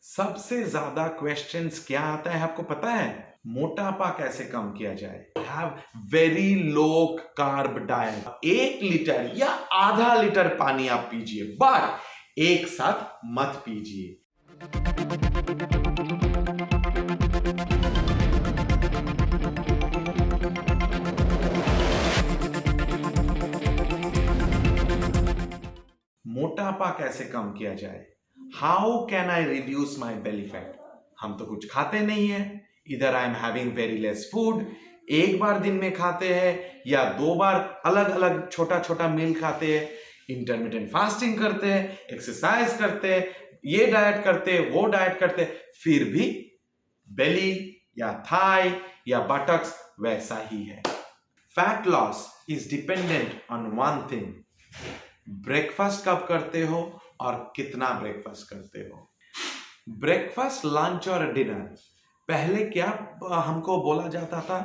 सबसे ज्यादा क्वेश्चंस क्या आता है आपको पता है? मोटापा कैसे कम किया जाए? Have very low carb diet. 1 litre या आधा लीटर पानी आप पीजिए, बट एक साथ मत पीजिए। मोटापा कैसे कम किया जाए? How can I reduce my belly fat? हम तो कुछ खाते नहीं है। इधर I am having very less food, एक बार दिन में खाते हैं या 2 बार अलग अलग छोटा छोटा मील खाते हैं, इंटरमिटेंट फास्टिंग करते हैं, एक्सरसाइज करते हैं, ये डाइट करते हैं, वो डाइट करते हैं, फिर भी बेली या थाई या बटक्स वैसा ही है। Fat loss is dependent on one thing, breakfast कब करते हो और कितना ब्रेकफास्ट करते हो। ब्रेकफास्ट, लंच और डिनर, पहले क्या हमको बोला जाता था?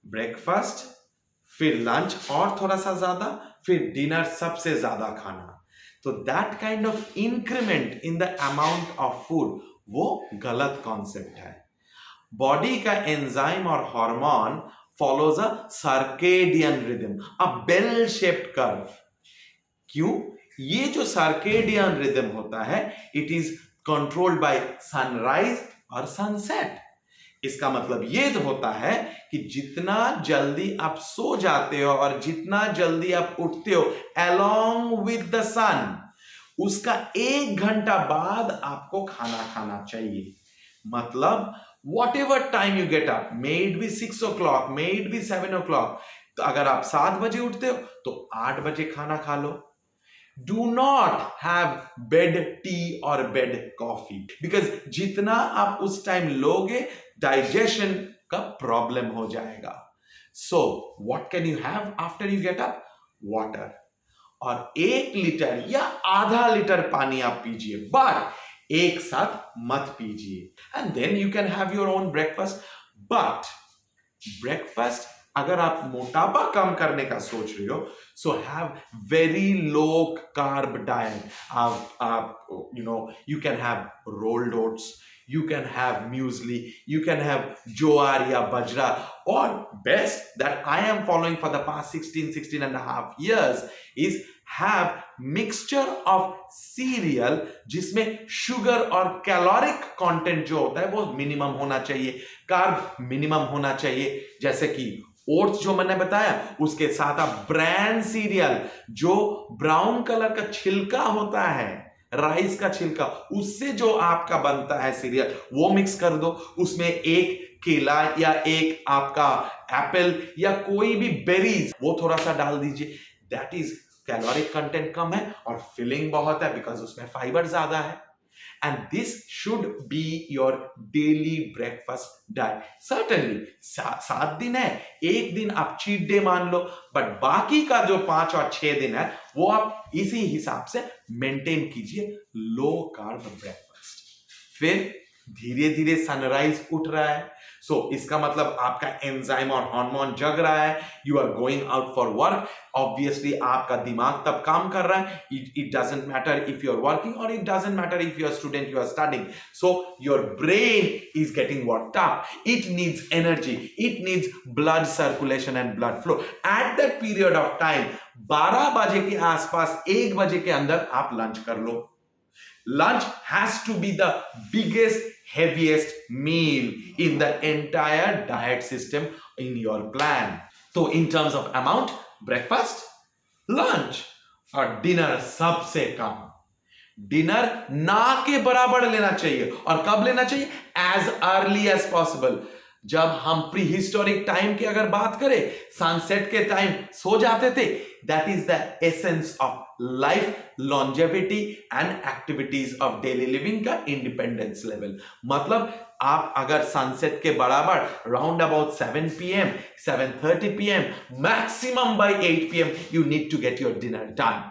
ब्रेकफास्ट, फिर लंच और थोड़ा सा ज्यादा, फिर डिनर सबसे ज्यादा खाना। तो that kind of increment in the amount of food वो गलत कॉन्सेप्ट है। बॉडी का एंजाइम और hormone follows a circadian rhythm, a bell shaped curve. क्यों? ये जो सर्केडियन रिदम होता है, it is controlled by sunrise और सनसेट। इसका मतलब ये होता है कि जितना जल्दी आप सो जाते हो और जितना जल्दी आप उठते हो अलोंग विद द सन, उसका 1 घंटा बाद आपको खाना खाना चाहिए। मतलब whatever time you get up, may it be 6 o'clock, may it be 7 o'clock, तो अगर आप 7 बजे उठते हो तो 8 बजे खाना खा लो। Do not have bed tea or bed coffee, because जितना आप उस टाइम लोगे डाइजेशन का प्रॉब्लम हो जाएगा। So what can you have after you get up? Water, और 1 लीटर या आधा लीटर पानी आप पीजिए, बट एक साथ मत पीजिए। And then you can have your own breakfast. But breakfast अगर आप मोटापा कम करने का सोच रहे हो, so have very low carb diet. आप you can have rolled oats, you can have muesli, you can have jowar या bajra, or best that I am following for the past 16 and a half years is have mixture of cereal, जिसमें sugar और caloric content जो होता है वो minimum होना चाहिए, carb minimum होना चाहिए। जैसे कि ओट्स जो मैंने बताया, उसके साथ आप ब्रांड सीरियल जो ब्राउन कलर का छिलका होता है, राइस का छिलका, उससे जो आपका बनता है सीरियल, वो मिक्स कर दो। उसमें एक केला या एक आपका एप्पल या कोई भी बेरीज वो थोड़ा सा डाल दीजिए। दैट इज कैलोरिक कंटेंट कम है और फिलिंग बहुत है, बिकॉज उसमें फाइबर ज्यादा है। And this should be your daily breakfast diet. Certainly 7 दिन है, एक दिन आप चीट डे मान लो, बट बाकी का जो 5 और 6 दिन है वो आप इसी हिसाब से मेंटेन कीजिए लो कार्ब ब्रेकफास्ट। फिर धीरे धीरे सनराइज उठ रहा है, सो इसका मतलब आपका एंजाइम और हार्मोन जग रहा है, you are going out for work. Obviously आपका दिमाग तब काम कर रहा है। It doesn't matter if you are working or it doesn't matter if you are student, you are studying. So your brain is getting worked up, it needs energy, it needs blood circulation and blood flow. At that period of time 12 बजे के आसपास, 1 बजे के अंदर आप lunch कर लो। Lunch has to be the biggest, heaviest meal in the entire diet system in your plan. So in terms of amount, breakfast, lunch और dinner सबसे कम। डिनर ना के बराबर लेना चाहिए। और कब लेना चाहिए? as early as possible। जब हम प्री हिस्टोरिक टाइम की अगर बात करें, सनसेट के टाइम सो जाते थे। That is the essence of life longevity and activities of daily living का इंडिपेंडेंस लेवल। मतलब आप अगर सनसेट के बराबर round about 7 PM, 7:30 PM, maximum bye 8 PM you need to get your dinner done,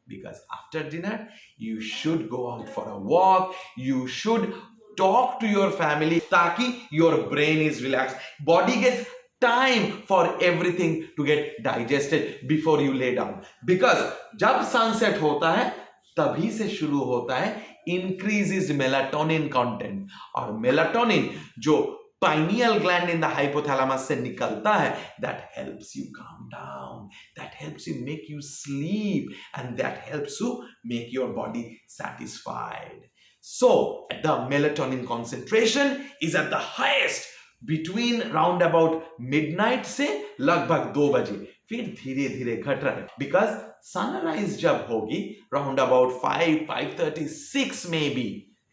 because after dinner you should go out for a walk, you should talk to your family, ताकि your brain is relaxed, body gets time for everything to get digested before you lay down। because जब sunset होता है तभी से शुरू होता है increases melatonin content. और melatonin जो pineal gland in the hypothalamus से निकलता है, that helps you calm down, that helps you make you sleep, and that helps you make your body satisfied. So the melatonin concentration is at the highest between round about midnight से लगभग 2 बजे, फिर धीरे धीरे घट रहा है, because sunrise जब होगी राउंड अबाउट 5:30, 6 में भी,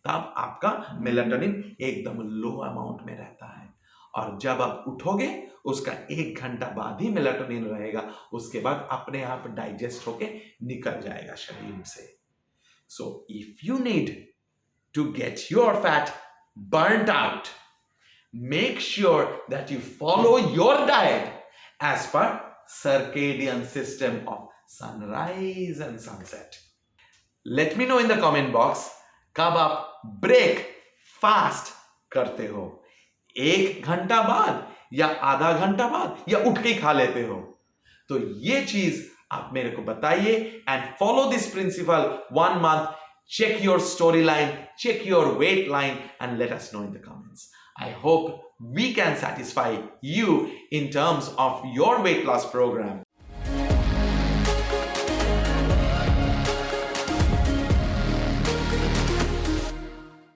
तब आपका मेलाटोनिन एकदम लो अमाउंट में रहता है, और जब आप उठोगे उसका 1 घंटा बाद ही मेलाटोनिन रहेगा, उसके बाद अपने आप डाइजेस्ट होके निकल जाएगा शरीर से. So if you need to get your fat burnt out, make sure that you follow your diet as per circadian system of sunrise and sunset. Let me know in the comment box, कब आप break fast करते हो, 1 घंटा बाद या आधा घंटा बाद, या उठ के ही खा लेते हो? तो ये चीज आप मेरे को बताइए, and follow this principle 1 month. Check your storyline, check your weight line, and let us know in the comments. I hope we can satisfy you in terms of your weight loss program.